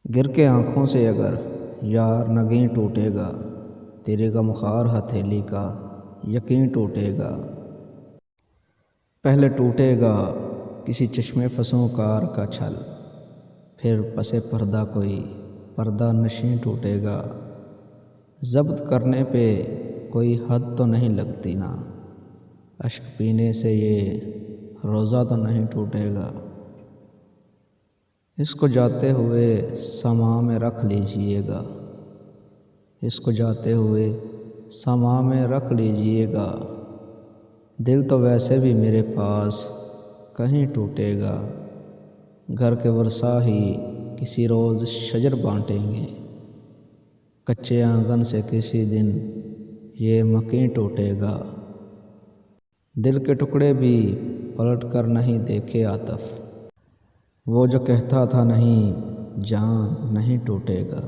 گر کے آنکھوں سے اگر یار نگیں ٹوٹے گا، تیرے غم خوار ہتھیلی کا یقین ٹوٹے گا۔ پہلے ٹوٹے گا کسی چشمے فسونکار کا چھل، پھر پس پردہ کوئی پردہ نشیں ٹوٹے گا۔ ضبط کرنے پہ کوئی حد تو نہیں لگتی نا، اشک پینے سے یہ روزہ تو نہیں ٹوٹے گا۔ اس کو جاتے ہوئے سماع میں رکھ لیجئے گا، اس کو جاتے ہوئے سماع میں رکھ لیجئے گا۔ دل تو ویسے بھی میرے پاس کہیں ٹوٹے گا، گھر کے ورثہ ہی کسی روز شجر بانٹیں گے۔ کچے آنگن سے کسی دن یہ مکیں ٹوٹے گا۔ دل کے ٹکڑے بھی پلٹ کر نہیں دیکھے عاطف، وہ جو کہتا تھا نہیں جان نہیں ٹوٹے گا۔